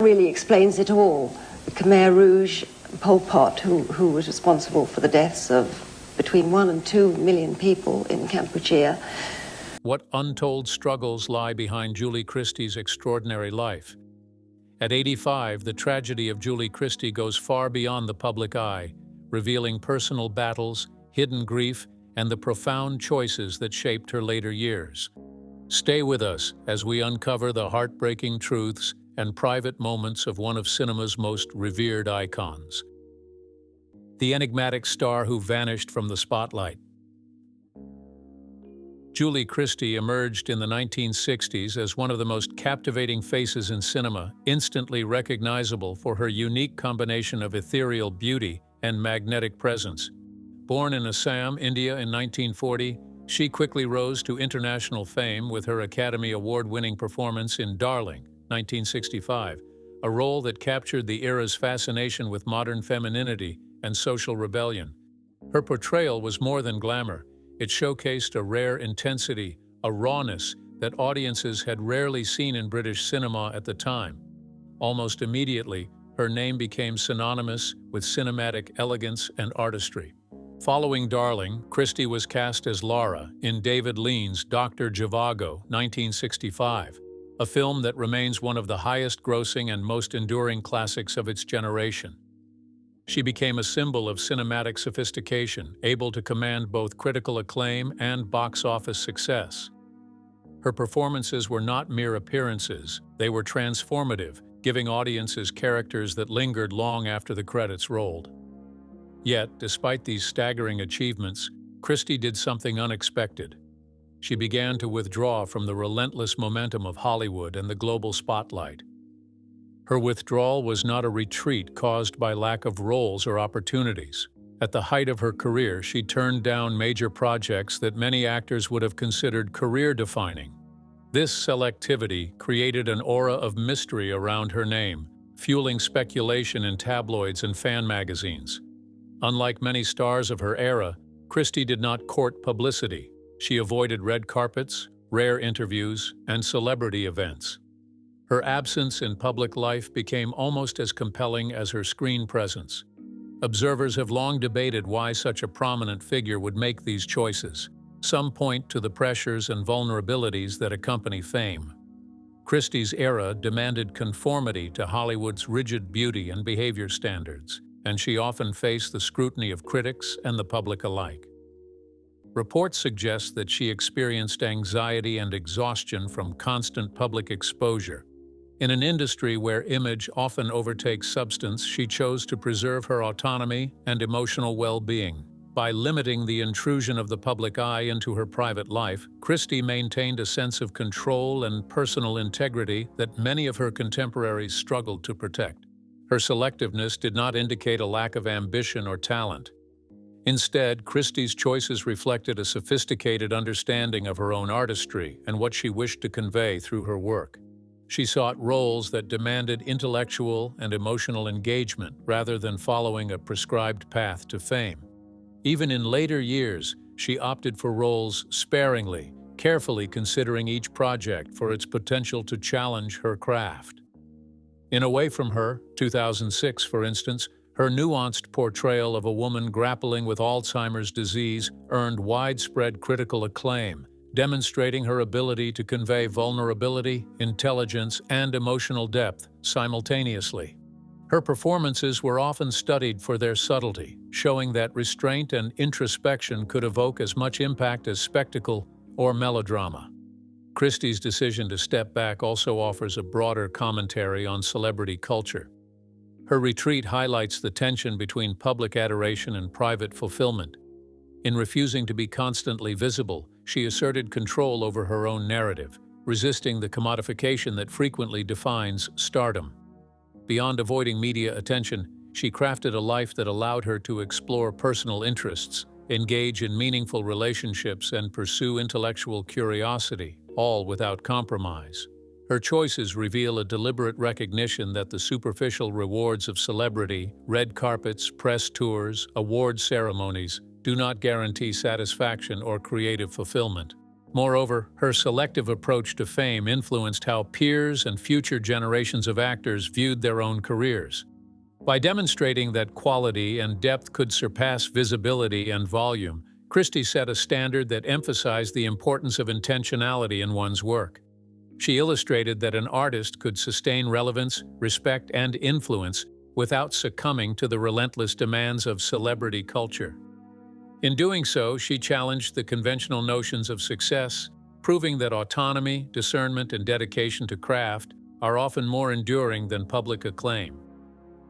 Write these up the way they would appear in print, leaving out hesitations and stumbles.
Really explains it all. The Khmer Rouge, Pol Pot, who was responsible for the deaths of between 1 and 2 million people in Kampuchea. What untold struggles lie behind Julie Christie's extraordinary life? At 85, the tragedy of Julie Christie goes far beyond the public eye, revealing personal battles, hidden grief, and the profound choices that shaped her later years. Stay with us as we uncover the heartbreaking truths and private moments of one of cinema's most revered icons. The enigmatic star who vanished from the spotlight. Julie Christie emerged in the 1960s as one of the most captivating faces in cinema, instantly recognizable for her unique combination of ethereal beauty and magnetic presence. Born in Assam, India in 1940, she quickly rose to international fame with her Academy Award-winning performance in Darling, 1965, a role that captured the era's fascination with modern femininity and social rebellion. Her portrayal was more than glamour. It showcased a rare intensity, a rawness that audiences had rarely seen in British cinema at the time. Almost immediately, her name became synonymous with cinematic elegance and artistry. Following Darling, Christie was cast as Laura in David Lean's Dr. Zhivago, 1965, a film that remains one of the highest-grossing and most enduring classics of its generation. She became a symbol of cinematic sophistication, able to command both critical acclaim and box office success. Her performances were not mere appearances, they were transformative, giving audiences characters that lingered long after the credits rolled. Yet, despite these staggering achievements, Christie did something unexpected. She began to withdraw from the relentless momentum of Hollywood and the global spotlight. Her withdrawal was not a retreat caused by lack of roles or opportunities. At the height of her career, she turned down major projects that many actors would have considered career-defining. This selectivity created an aura of mystery around her name, fueling speculation in tabloids and fan magazines. Unlike many stars of her era, Christie did not court publicity. She avoided red carpets, rare interviews, and celebrity events. Her absence in public life became almost as compelling as her screen presence. Observers have long debated why such a prominent figure would make these choices. Some point to the pressures and vulnerabilities that accompany fame. Christie's era demanded conformity to Hollywood's rigid beauty and behavior standards, and she often faced the scrutiny of critics and the public alike. Reports suggest that she experienced anxiety and exhaustion from constant public exposure. In an industry where image often overtakes substance, she chose to preserve her autonomy and emotional well-being. By limiting the intrusion of the public eye into her private life, Christie maintained a sense of control and personal integrity that many of her contemporaries struggled to protect. Her selectiveness did not indicate a lack of ambition or talent. Instead, Christie's choices reflected a sophisticated understanding of her own artistry and what she wished to convey through her work. She sought roles that demanded intellectual and emotional engagement rather than following a prescribed path to fame. Even in later years, she opted for roles sparingly, carefully considering each project for its potential to challenge her craft. In Away From Her, 2006, for instance, her nuanced portrayal of a woman grappling with Alzheimer's disease earned widespread critical acclaim, demonstrating her ability to convey vulnerability, intelligence, and emotional depth simultaneously. Her performances were often studied for their subtlety, showing that restraint and introspection could evoke as much impact as spectacle or melodrama. Christie's decision to step back also offers a broader commentary on celebrity culture. Her retreat highlights the tension between public adoration and private fulfillment. In refusing to be constantly visible, she asserted control over her own narrative, resisting the commodification that frequently defines stardom. Beyond avoiding media attention, she crafted a life that allowed her to explore personal interests, engage in meaningful relationships, and pursue intellectual curiosity, all without compromise. Her choices reveal a deliberate recognition that the superficial rewards of celebrity, red carpets, press tours, award ceremonies, do not guarantee satisfaction or creative fulfillment. Moreover, her selective approach to fame influenced how peers and future generations of actors viewed their own careers. By demonstrating that quality and depth could surpass visibility and volume, Christie set a standard that emphasized the importance of intentionality in one's work. She illustrated that an artist could sustain relevance, respect, and influence without succumbing to the relentless demands of celebrity culture. In doing so, she challenged the conventional notions of success, proving that autonomy, discernment, and dedication to craft are often more enduring than public acclaim.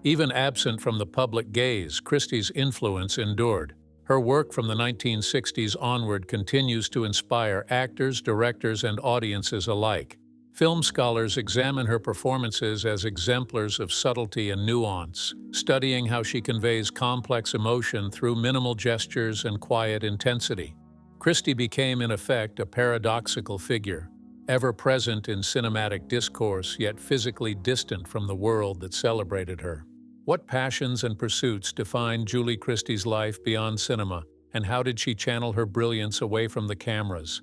Even absent from the public gaze, Christie's influence endured. Her work from the 1960s onward continues to inspire actors, directors, and audiences alike. Film scholars examine her performances as exemplars of subtlety and nuance, studying how she conveys complex emotion through minimal gestures and quiet intensity. Christie became, in effect, a paradoxical figure, ever present in cinematic discourse, yet physically distant from the world that celebrated her. What passions and pursuits defined Julie Christie's life beyond cinema, and how did she channel her brilliance away from the cameras?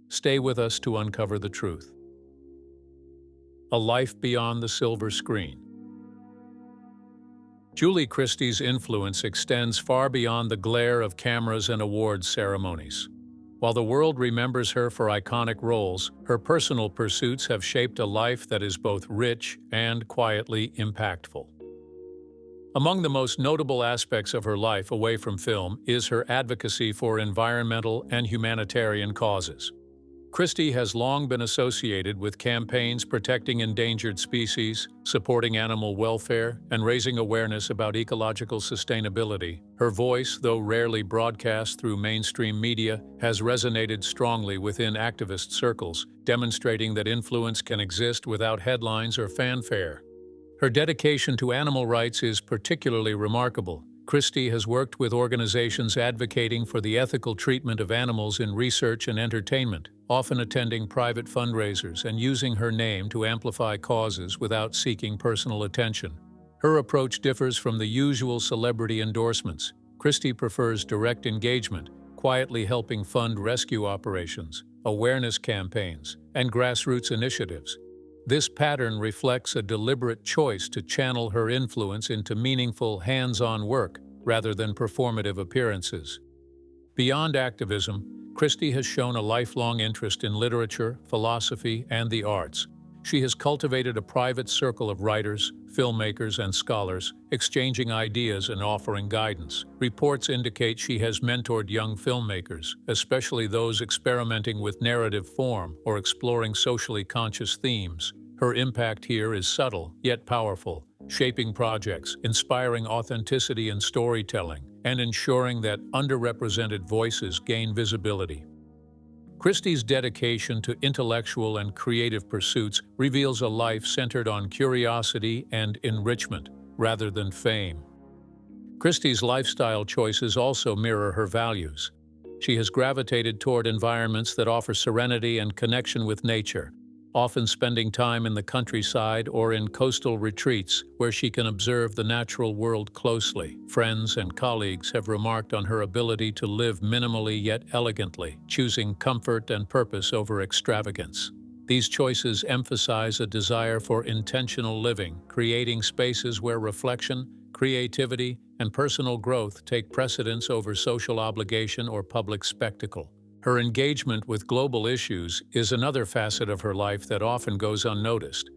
Stay with us to uncover the truth. A life beyond the silver screen. Julie Christie's influence extends far beyond the glare of cameras and awards ceremonies. While the world remembers her for iconic roles, her personal pursuits have shaped a life that is both rich and quietly impactful. Among the most notable aspects of her life away from film is her advocacy for environmental and humanitarian causes. Christie has long been associated with campaigns protecting endangered species, supporting animal welfare, and raising awareness about ecological sustainability. Her voice, though rarely broadcast through mainstream media, has resonated strongly within activist circles, demonstrating that influence can exist without headlines or fanfare. Her dedication to animal rights is particularly remarkable. Christie has worked with organizations advocating for the ethical treatment of animals in research and entertainment, often attending private fundraisers and using her name to amplify causes without seeking personal attention. Her approach differs from the usual celebrity endorsements. Christie prefers direct engagement, quietly helping fund rescue operations, awareness campaigns, and grassroots initiatives. This pattern reflects a deliberate choice to channel her influence into meaningful, hands-on work rather than performative appearances. Beyond activism, Christie has shown a lifelong interest in literature, philosophy, and the arts. She has cultivated a private circle of writers, filmmakers, and scholars, exchanging ideas and offering guidance. Reports indicate she has mentored young filmmakers, especially those experimenting with narrative form or exploring socially conscious themes. Her impact here is subtle, yet powerful, shaping projects, inspiring authenticity in storytelling, and ensuring that underrepresented voices gain visibility. Christie's dedication to intellectual and creative pursuits reveals a life centered on curiosity and enrichment, rather than fame. Christie's lifestyle choices also mirror her values. She has gravitated toward environments that offer serenity and connection with nature, often spending time in the countryside or in coastal retreats where she can observe the natural world closely. Friends and colleagues have remarked on her ability to live minimally yet elegantly, choosing comfort and purpose over extravagance. These choices emphasize a desire for intentional living, creating spaces where reflection, creativity, and personal growth take precedence over social obligation or public spectacle. Her engagement with global issues is another facet of her life that often goes unnoticed.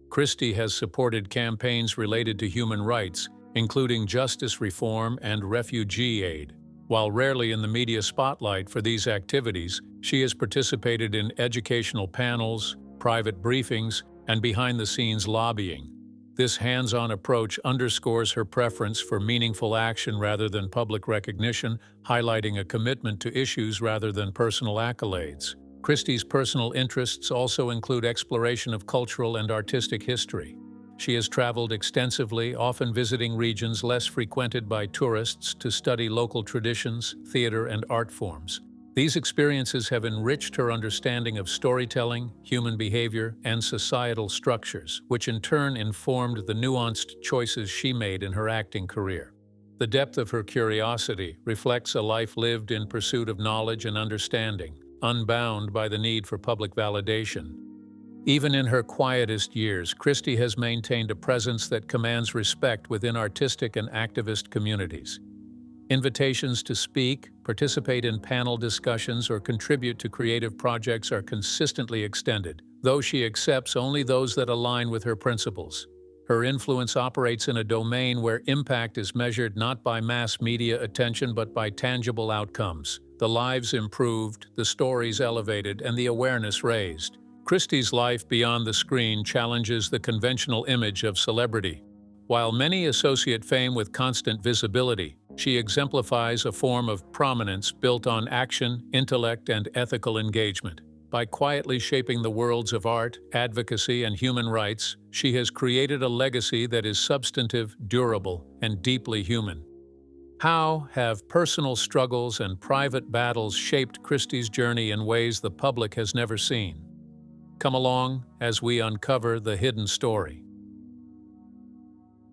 Christie has supported campaigns related to human rights, including justice reform and refugee aid. While rarely in the media spotlight for these activities, she has participated in educational panels, private briefings, and behind-the-scenes lobbying. This hands-on approach underscores her preference for meaningful action rather than public recognition, highlighting a commitment to issues rather than personal accolades. Christie's personal interests also include exploration of cultural and artistic history. She has traveled extensively, often visiting regions less frequented by tourists to study local traditions, theater, and art forms. These experiences have enriched her understanding of storytelling, human behavior, and societal structures, which in turn informed the nuanced choices she made in her acting career. The depth of her curiosity reflects a life lived in pursuit of knowledge and understanding, unbound by the need for public validation. Even in her quietest years, Christie has maintained a presence that commands respect within artistic and activist communities. Invitations to speak, participate in panel discussions, or contribute to creative projects are consistently extended, though she accepts only those that align with her principles. Her influence operates in a domain where impact is measured not by mass media attention but by tangible outcomes. The lives improved, the stories elevated, and the awareness raised. Christie's life beyond the screen challenges the conventional image of celebrity. While many associate fame with constant visibility, she exemplifies a form of prominence built on action, intellect, and ethical engagement. By quietly shaping the worlds of art, advocacy, and human rights, she has created a legacy that is substantive, durable, and deeply human. How have personal struggles and private battles shaped Christie's journey in ways the public has never seen? Come along as we uncover the hidden story.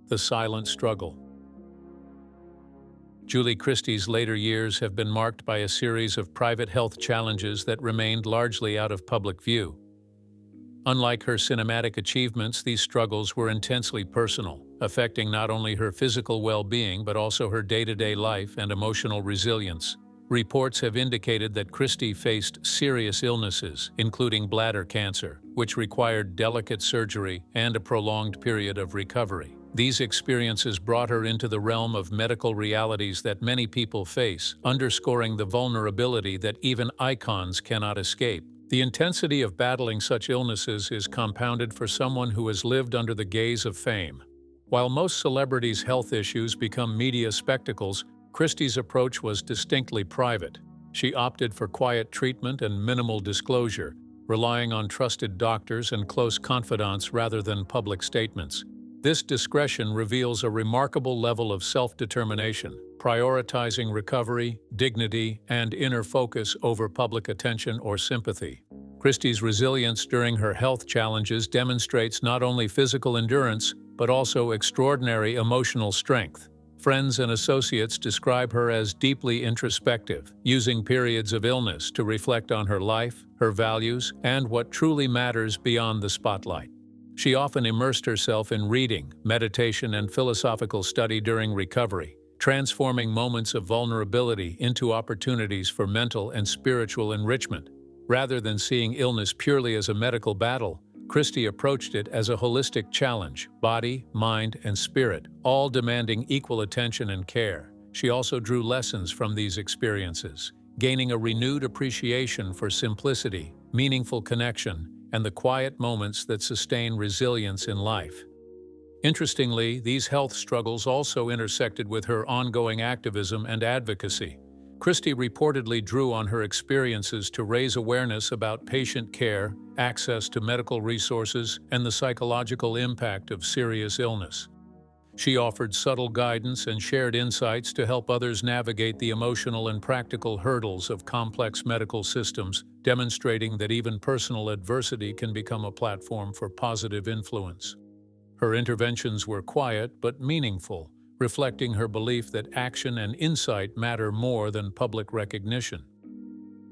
The silent struggle. Julie Christie's later years have been marked by a series of private health challenges that remained largely out of public view. Unlike her cinematic achievements, these struggles were intensely personal, affecting not only her physical well-being but also her day-to-day life and emotional resilience. Reports have indicated that Christie faced serious illnesses, including bladder cancer, which required delicate surgery and a prolonged period of recovery. These experiences brought her into the realm of medical realities that many people face, underscoring the vulnerability that even icons cannot escape. The intensity of battling such illnesses is compounded for someone who has lived under the gaze of fame. While most celebrities' health issues become media spectacles, Christie's approach was distinctly private. She opted for quiet treatment and minimal disclosure, relying on trusted doctors and close confidants rather than public statements. This discretion reveals a remarkable level of self-determination, prioritizing recovery, dignity, and inner focus over public attention or sympathy. Christie's resilience during her health challenges demonstrates not only physical endurance, but also extraordinary emotional strength. Friends and associates describe her as deeply introspective, using periods of illness to reflect on her life, her values, and what truly matters beyond the spotlight. She often immersed herself in reading, meditation, and philosophical study during recovery, transforming moments of vulnerability into opportunities for mental and spiritual enrichment. Rather than seeing illness purely as a medical battle, Christie approached it as a holistic challenge, body, mind, and spirit, all demanding equal attention and care. She also drew lessons from these experiences, gaining a renewed appreciation for simplicity, meaningful connection, and the quiet moments that sustain resilience in life. Interestingly, these health struggles also intersected with her ongoing activism and advocacy. Christie reportedly drew on her experiences to raise awareness about patient care, access to medical resources, and the psychological impact of serious illness. She offered subtle guidance and shared insights to help others navigate the emotional and practical hurdles of complex medical systems, demonstrating that even personal adversity can become a platform for positive influence. Her interventions were quiet but meaningful, reflecting her belief that action and insight matter more than public recognition.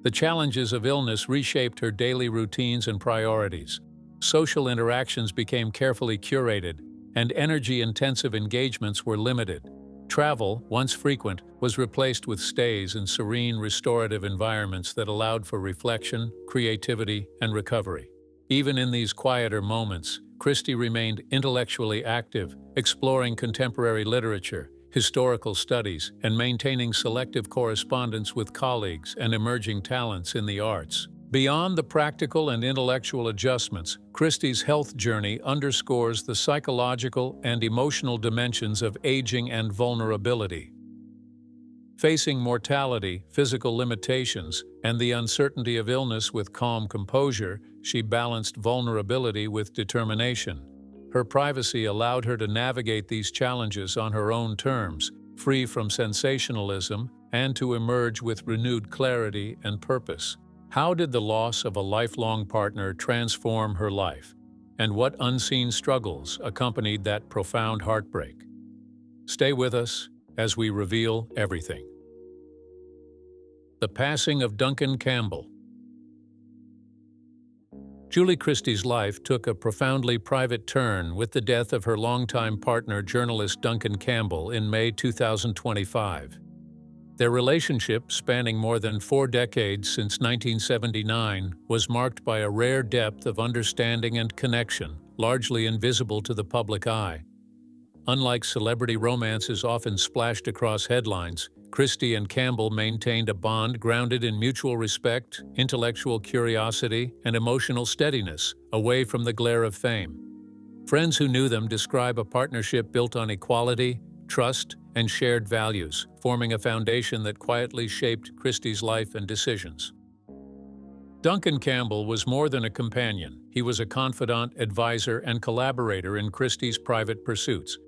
The challenges of illness reshaped her daily routines and priorities. Social interactions became carefully curated, and energy-intensive engagements were limited. Travel, once frequent, was replaced with stays in serene, restorative environments that allowed for reflection, creativity, and recovery. Even in these quieter moments, Christie remained intellectually active, exploring contemporary literature, historical studies, and maintaining selective correspondence with colleagues and emerging talents in the arts. Beyond the practical and intellectual adjustments, Christie's health journey underscores the psychological and emotional dimensions of aging and vulnerability. Facing mortality, physical limitations, and the uncertainty of illness with calm composure, she balanced vulnerability with determination. Her privacy allowed her to navigate these challenges on her own terms, free from sensationalism, and to emerge with renewed clarity and purpose. How did the loss of a lifelong partner transform her life? And what unseen struggles accompanied that profound heartbreak? Stay with us as we reveal everything. The passing of Duncan Campbell. Julie Christie's life took a profoundly private turn with the death of her longtime partner, journalist Duncan Campbell, in May 2025. Their relationship, spanning more than 4 decades since 1979, was marked by a rare depth of understanding and connection, largely invisible to the public eye. Unlike celebrity romances often splashed across headlines, Christie and Campbell maintained a bond grounded in mutual respect, intellectual curiosity, and emotional steadiness, away from the glare of fame. Friends who knew them describe a partnership built on equality, trust, and shared values, forming a foundation that quietly shaped Christie's life and decisions. Duncan Campbell was more than a companion. He was a confidant, advisor, and collaborator in Christie's private pursuits.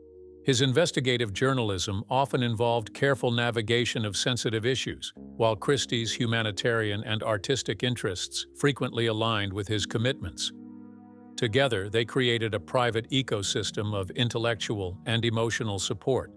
His investigative journalism often involved careful navigation of sensitive issues, while Christie's humanitarian and artistic interests frequently aligned with his commitments. Together, they created a private ecosystem of intellectual and emotional support.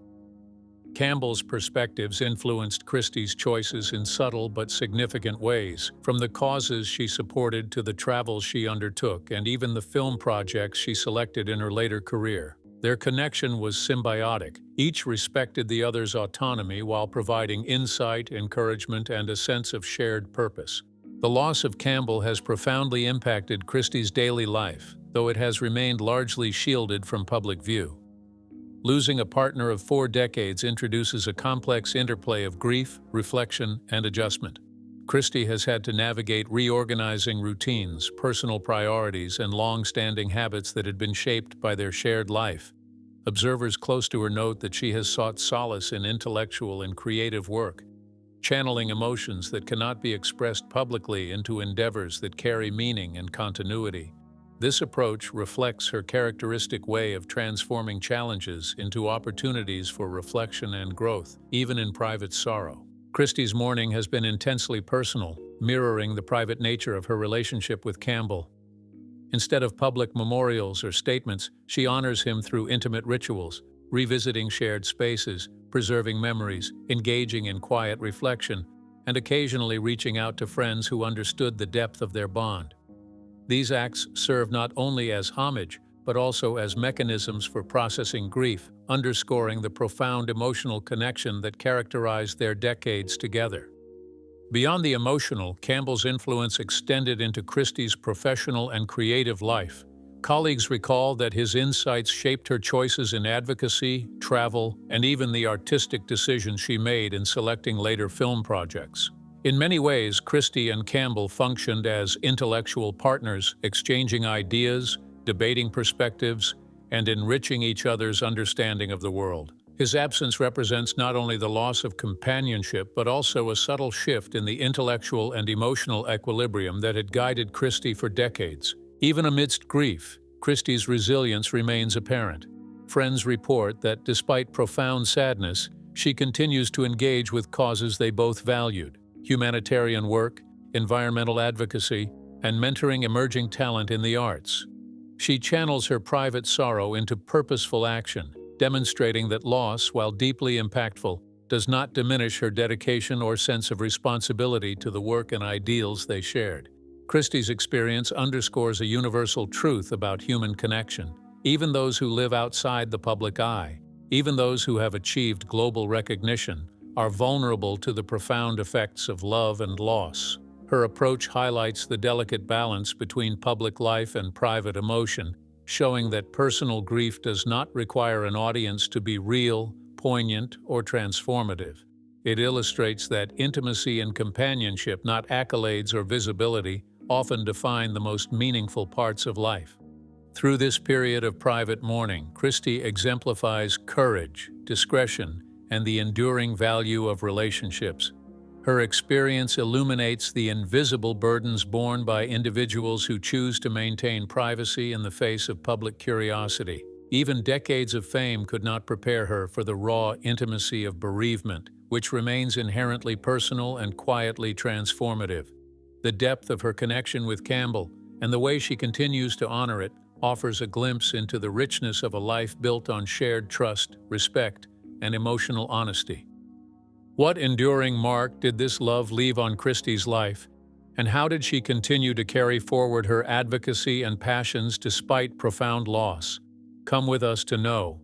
Campbell's perspectives influenced Christie's choices in subtle but significant ways, from the causes she supported to the travels she undertook and even the film projects she selected in her later career. Their connection was symbiotic. Each respected the other's autonomy while providing insight, encouragement, and a sense of shared purpose. The loss of Campbell has profoundly impacted Christie's daily life, though it has remained largely shielded from public view. Losing a partner of 4 decades introduces a complex interplay of grief, reflection, and adjustment. Christie has had to navigate reorganizing routines, personal priorities, and long-standing habits that had been shaped by their shared life. Observers close to her note that she has sought solace in intellectual and creative work, channeling emotions that cannot be expressed publicly into endeavors that carry meaning and continuity. This approach reflects her characteristic way of transforming challenges into opportunities for reflection and growth, even in private sorrow. Christie's mourning has been intensely personal, mirroring the private nature of her relationship with Campbell. Instead of public memorials or statements, she honors him through intimate rituals, revisiting shared spaces, preserving memories, engaging in quiet reflection, and occasionally reaching out to friends who understood the depth of their bond. These acts serve not only as homage, but also as mechanisms for processing grief, underscoring the profound emotional connection that characterized their decades together. Beyond the emotional, Campbell's influence extended into Christie's professional and creative life. Colleagues recall that his insights shaped her choices in advocacy, travel, and even the artistic decisions she made in selecting later film projects. In many ways, Christie and Campbell functioned as intellectual partners, exchanging ideas, debating perspectives, and enriching each other's understanding of the world. His absence represents not only the loss of companionship, but also a subtle shift in the intellectual and emotional equilibrium that had guided Christie for decades. Even amidst grief, Christie's resilience remains apparent. Friends report that despite profound sadness, she continues to engage with causes they both valued: humanitarian work, environmental advocacy, and mentoring emerging talent in the arts. She channels her private sorrow into purposeful action, demonstrating that loss, while deeply impactful, does not diminish her dedication or sense of responsibility to the work and ideals they shared. Christie's experience underscores a universal truth about human connection. Even those who live outside the public eye, even those who have achieved global recognition, are vulnerable to the profound effects of love and loss. Her approach highlights the delicate balance between public life and private emotion, showing that personal grief does not require an audience to be real, poignant, or transformative. It illustrates that intimacy and companionship, not accolades or visibility, often define the most meaningful parts of life. Through this period of private mourning, Christie exemplifies courage, discretion, and the enduring value of relationships. Her experience illuminates the invisible burdens borne by individuals who choose to maintain privacy in the face of public curiosity. Even decades of fame could not prepare her for the raw intimacy of bereavement, which remains inherently personal and quietly transformative. The depth of her connection with Campbell, and the way she continues to honor it, offers a glimpse into the richness of a life built on shared trust, respect, and emotional honesty. What enduring mark did this love leave on Christie's life, And how did she continue to carry forward her advocacy and passions despite profound loss? Come with us to know.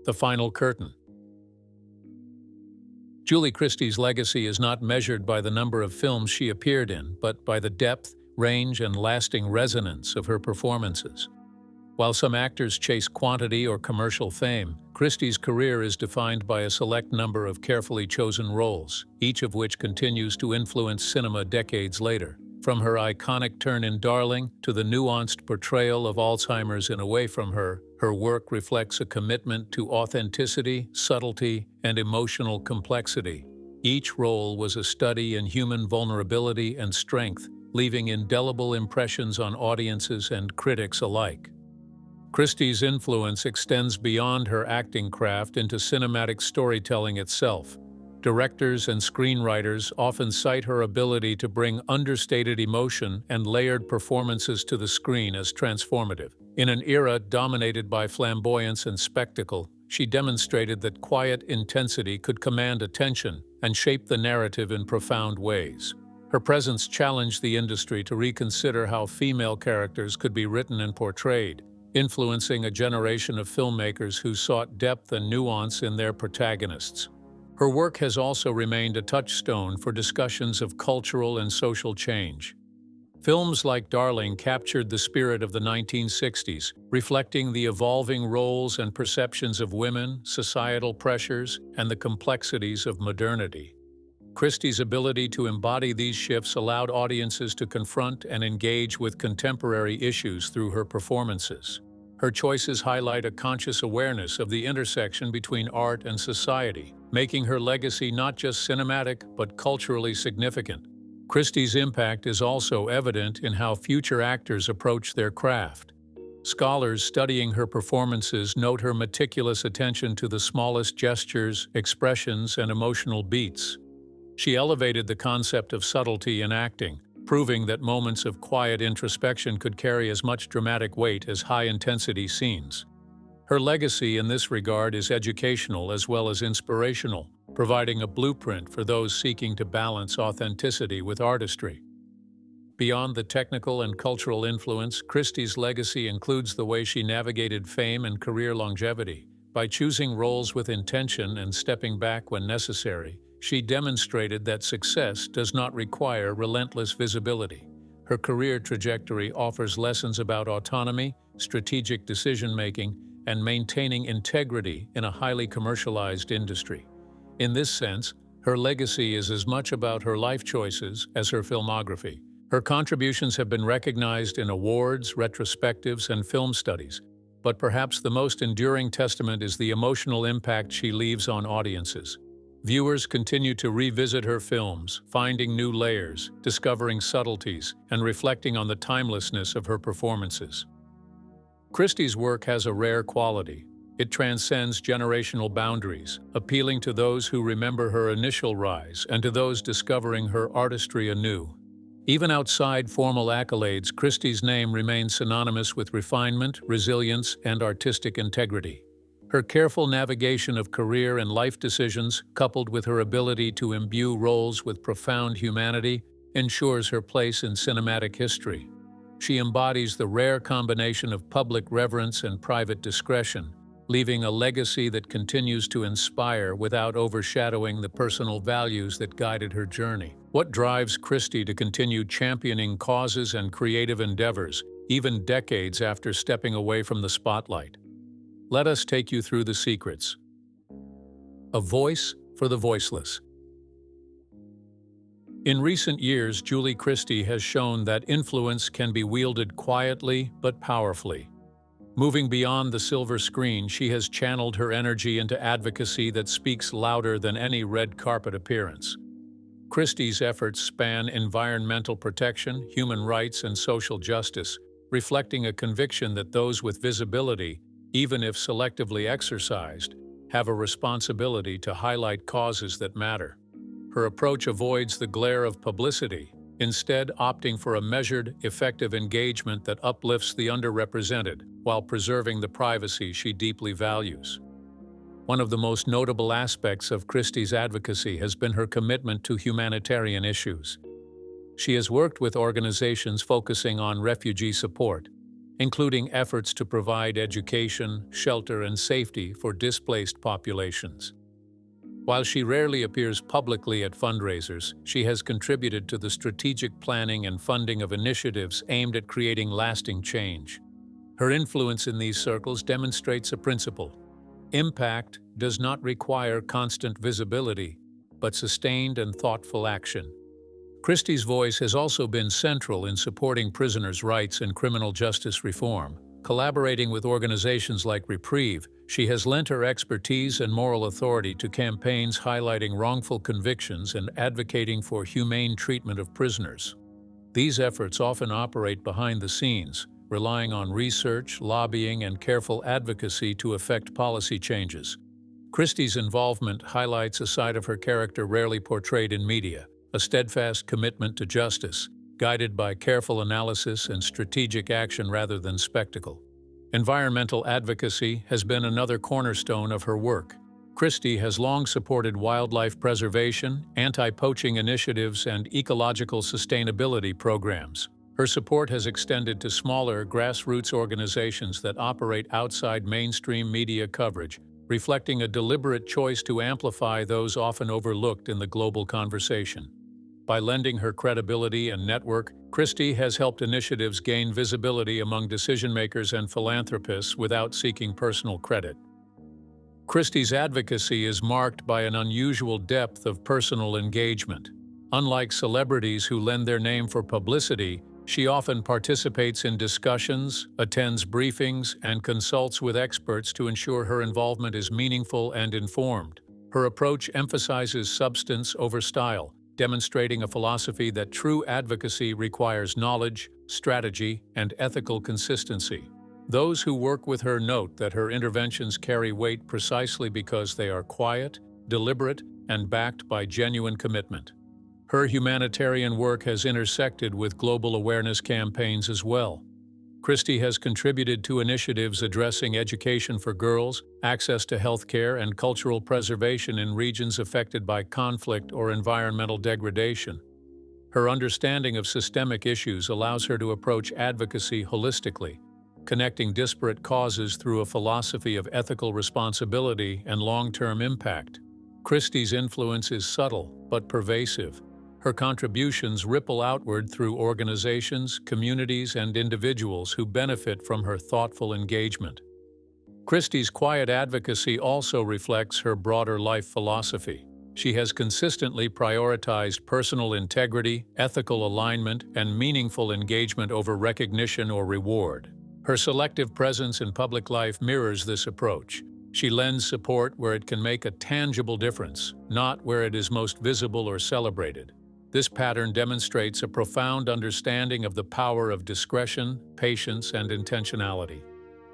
The final curtain. Julie Christie's legacy is not measured by the number of films she appeared in, but by the depth, range, and lasting resonance of her performances. While some actors chase quantity or commercial fame, Christie's career is defined by a select number of carefully chosen roles, each of which continues to influence cinema decades later. From her iconic turn in Darling to the nuanced portrayal of Alzheimer's in Away from Her, her work reflects a commitment to authenticity, subtlety, and emotional complexity. Each role was a study in human vulnerability and strength, leaving indelible impressions on audiences and critics alike. Christie's influence extends beyond her acting craft into cinematic storytelling itself. Directors and screenwriters often cite her ability to bring understated emotion and layered performances to the screen as transformative. In an era dominated by flamboyance and spectacle, she demonstrated that quiet intensity could command attention and shape the narrative in profound ways. Her presence challenged the industry to reconsider how female characters could be written and portrayed, influencing a generation of filmmakers who sought depth and nuance in their protagonists. Her work has also remained a touchstone for discussions of cultural and social change. Films like Darling captured the spirit of the 1960s, reflecting the evolving roles and perceptions of women, societal pressures, and the complexities of modernity. Christie's ability to embody these shifts allowed audiences to confront and engage with contemporary issues through her performances. Her choices highlight a conscious awareness of the intersection between art and society, making her legacy not just cinematic but culturally significant. Christie's impact is also evident in how future actors approach their craft. Scholars studying her performances note her meticulous attention to the smallest gestures, expressions, and emotional beats. She elevated the concept of subtlety in acting, proving that moments of quiet introspection could carry as much dramatic weight as high-intensity scenes. Her legacy in this regard is educational as well as inspirational, providing a blueprint for those seeking to balance authenticity with artistry. Beyond the technical and cultural influence, Christie's legacy includes the way she navigated fame and career longevity. By choosing roles with intention and stepping back when necessary, she demonstrated that success does not require relentless visibility. Her career trajectory offers lessons about autonomy, strategic decision-making, and maintaining integrity in a highly commercialized industry. In this sense, her legacy is as much about her life choices as her filmography. Her contributions have been recognized in awards, retrospectives, and film studies, but perhaps the most enduring testament is the emotional impact she leaves on audiences. Viewers continue to revisit her films, finding new layers, discovering subtleties, and reflecting on the timelessness of her performances. Christie's work has a rare quality. It transcends generational boundaries, appealing to those who remember her initial rise and to those discovering her artistry anew. Even outside formal accolades, Christie's name remains synonymous with refinement, resilience, and artistic integrity. Her careful navigation of career and life decisions, coupled with her ability to imbue roles with profound humanity, ensures her place in cinematic history. She embodies the rare combination of public reverence and private discretion, leaving a legacy that continues to inspire without overshadowing the personal values that guided her journey. What drives Christie to continue championing causes and creative endeavors, even decades after stepping away from the spotlight? Let us take you through the secrets. A voice for the voiceless. In recent years, Julie Christie has shown that influence can be wielded quietly but powerfully. Moving beyond the silver screen, she has channeled her energy into advocacy that speaks louder than any red carpet appearance. Christie's efforts span environmental protection, human rights, and social justice, reflecting a conviction that those with visibility, even if selectively exercised, have a responsibility to highlight causes that matter. Her approach avoids the glare of publicity, instead opting for a measured, effective engagement that uplifts the underrepresented while preserving the privacy she deeply values. One of the most notable aspects of Christie's advocacy has been her commitment to humanitarian issues. She has worked with organizations focusing on refugee support, including efforts to provide education, shelter, and safety for displaced populations. While she rarely appears publicly at fundraisers, she has contributed to the strategic planning and funding of initiatives aimed at creating lasting change. Her influence in these circles demonstrates a principle: impact does not require constant visibility, but sustained and thoughtful action. Christie's voice has also been central in supporting prisoners' rights and criminal justice reform. Collaborating with organizations like Reprieve, she has lent her expertise and moral authority to campaigns highlighting wrongful convictions and advocating for humane treatment of prisoners. These efforts often operate behind the scenes, relying on research, lobbying, and careful advocacy to effect policy changes. Christie's involvement highlights a side of her character rarely portrayed in media: a steadfast commitment to justice, guided by careful analysis and strategic action rather than spectacle. Environmental advocacy has been another cornerstone of her work. Christie has long supported wildlife preservation, anti-poaching initiatives, and ecological sustainability programs. Her support has extended to smaller, grassroots organizations that operate outside mainstream media coverage, reflecting a deliberate choice to amplify those often overlooked in the global conversation. By lending her credibility and network, Christie has helped initiatives gain visibility among decision-makers and philanthropists without seeking personal credit. Christie's advocacy is marked by an unusual depth of personal engagement. Unlike celebrities who lend their name for publicity, she often participates in discussions, attends briefings, and consults with experts to ensure her involvement is meaningful and informed. Her approach emphasizes substance over style, demonstrating a philosophy that true advocacy requires knowledge, strategy, and ethical consistency. Those who work with her note that her interventions carry weight precisely because they are quiet, deliberate, and backed by genuine commitment. Her humanitarian work has intersected with global awareness campaigns as well. Christie has contributed to initiatives addressing education for girls, access to health care, and cultural preservation in regions affected by conflict or environmental degradation. Her understanding of systemic issues allows her to approach advocacy holistically, connecting disparate causes through a philosophy of ethical responsibility and long-term impact. Christie's influence is subtle but pervasive. Her contributions ripple outward through organizations, communities, and individuals who benefit from her thoughtful engagement. Christie's quiet advocacy also reflects her broader life philosophy. She has consistently prioritized personal integrity, ethical alignment, and meaningful engagement over recognition or reward. Her selective presence in public life mirrors this approach. She lends support where it can make a tangible difference, not where it is most visible or celebrated. This pattern demonstrates a profound understanding of the power of discretion, patience, and intentionality.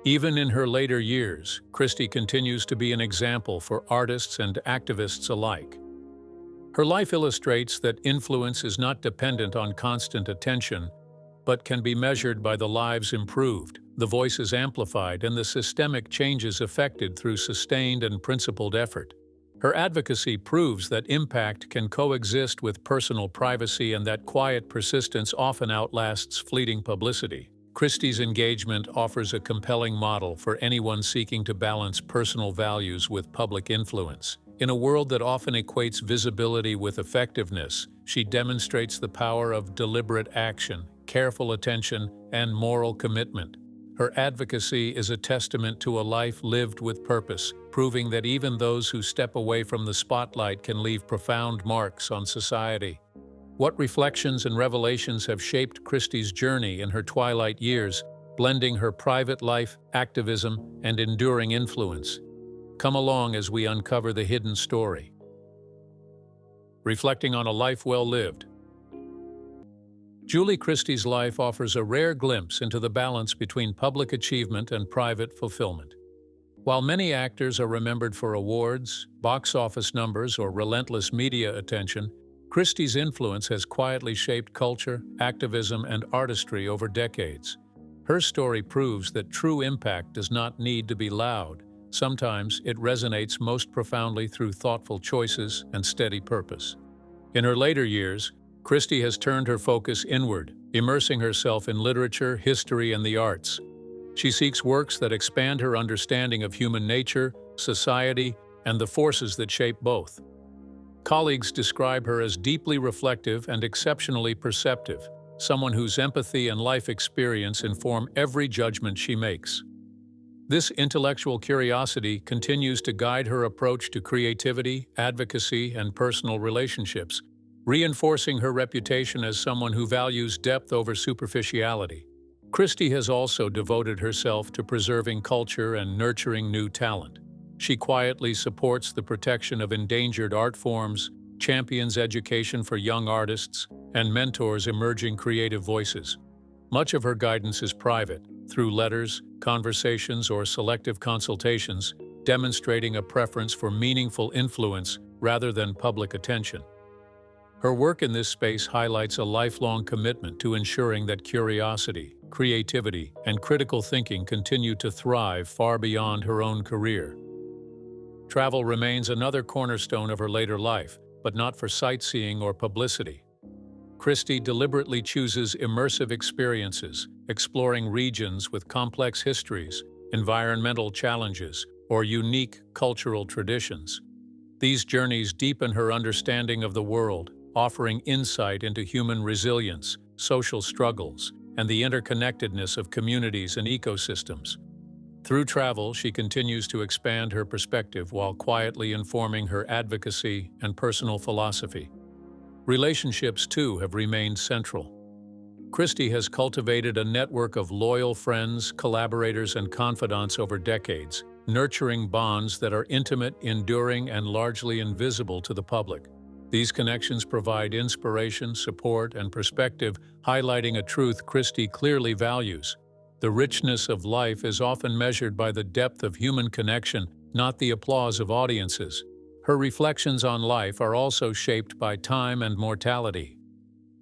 Even in her later years, Christie continues to be an example for artists and activists alike. Her life illustrates that influence is not dependent on constant attention, but can be measured by the lives improved, the voices amplified, and the systemic changes effected through sustained and principled effort. Her advocacy proves that impact can coexist with personal privacy and that quiet persistence often outlasts fleeting publicity. Christie's engagement offers a compelling model for anyone seeking to balance personal values with public influence. In a world that often equates visibility with effectiveness, she demonstrates the power of deliberate action, careful attention, and moral commitment. Her advocacy is a testament to a life lived with purpose, proving that even those who step away from the spotlight can leave profound marks on society. What reflections and revelations have shaped Christie's journey in her twilight years, blending her private life, activism, and enduring influence? Come along as we uncover the hidden story. Reflecting on a life well lived. Julie Christie's life offers a rare glimpse into the balance between public achievement and private fulfillment. While many actors are remembered for awards, box office numbers, or relentless media attention, Christie's influence has quietly shaped culture, activism, and artistry over decades. Her story proves that true impact does not need to be loud, Sometimes it resonates most profoundly through thoughtful choices and steady purpose. In her later years, Christie has turned her focus inward, immersing herself in literature, history, and the arts. She seeks works that expand her understanding of human nature, society, and the forces that shape both. Colleagues describe her as deeply reflective and exceptionally perceptive, someone whose empathy and life experience inform every judgment she makes. This intellectual curiosity continues to guide her approach to creativity, advocacy, and personal relationships, reinforcing her reputation as someone who values depth over superficiality. Christie has also devoted herself to preserving culture and nurturing new talent. She quietly supports the protection of endangered art forms, champions education for young artists, and mentors emerging creative voices. Much of her guidance is private, through letters, conversations, or selective consultations, demonstrating a preference for meaningful influence rather than public attention. Her work in this space highlights a lifelong commitment to ensuring that curiosity, creativity, and critical thinking continue to thrive far beyond her own career. Travel remains another cornerstone of her later life, but not for sightseeing or publicity. Christie deliberately chooses immersive experiences, exploring regions with complex histories, environmental challenges, or unique cultural traditions. These journeys deepen her understanding of the world, offering insight into human resilience, social struggles, and the interconnectedness of communities and ecosystems. Through travel, she continues to expand her perspective while quietly informing her advocacy and personal philosophy. Relationships, too, have remained central. Christie has cultivated a network of loyal friends, collaborators, and confidants over decades, nurturing bonds that are intimate, enduring, and largely invisible to the public. These connections provide inspiration, support, and perspective, highlighting a truth Christie clearly values. The richness of life is often measured by the depth of human connection, not the applause of audiences. Her reflections on life are also shaped by time and mortality.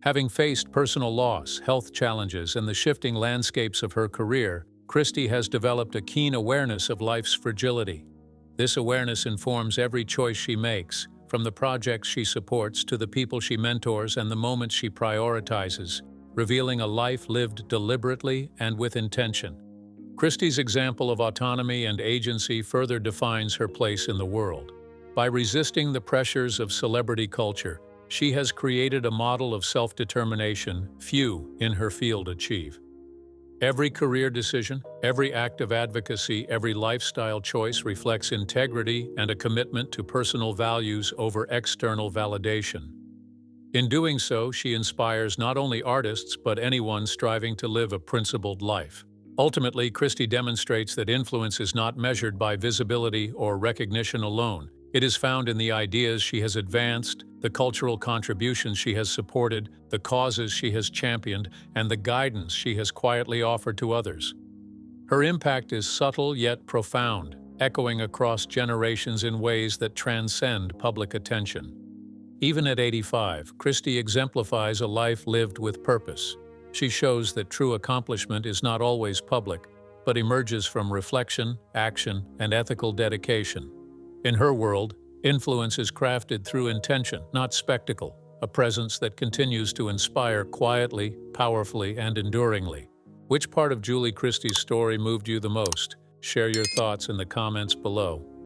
Having faced personal loss, health challenges, and the shifting landscapes of her career, Christie has developed a keen awareness of life's fragility. This awareness informs every choice she makes, from the projects she supports to the people she mentors and the moments she prioritizes, revealing a life lived deliberately and with intention. Christie's example of autonomy and agency further defines her place in the world. By resisting the pressures of celebrity culture, she has created a model of self-determination few in her field achieve. Every career decision, every act of advocacy, every lifestyle choice reflects integrity and a commitment to personal values over external validation. In doing so, she inspires not only artists but anyone striving to live a principled life. Ultimately, Christie demonstrates that influence is not measured by visibility or recognition alone. It is found in the ideas she has advanced, the cultural contributions she has supported, the causes she has championed, and the guidance she has quietly offered to others. Her impact is subtle yet profound, echoing across generations in ways that transcend public attention. Even at 85, Christie exemplifies a life lived with purpose. She shows that true accomplishment is not always public, but emerges from reflection, action, and ethical dedication. In her world, influence is crafted through intention, not spectacle, a presence that continues to inspire quietly, powerfully, and enduringly. Which part of Julie Christie's story moved you the most? Share your thoughts in the comments below.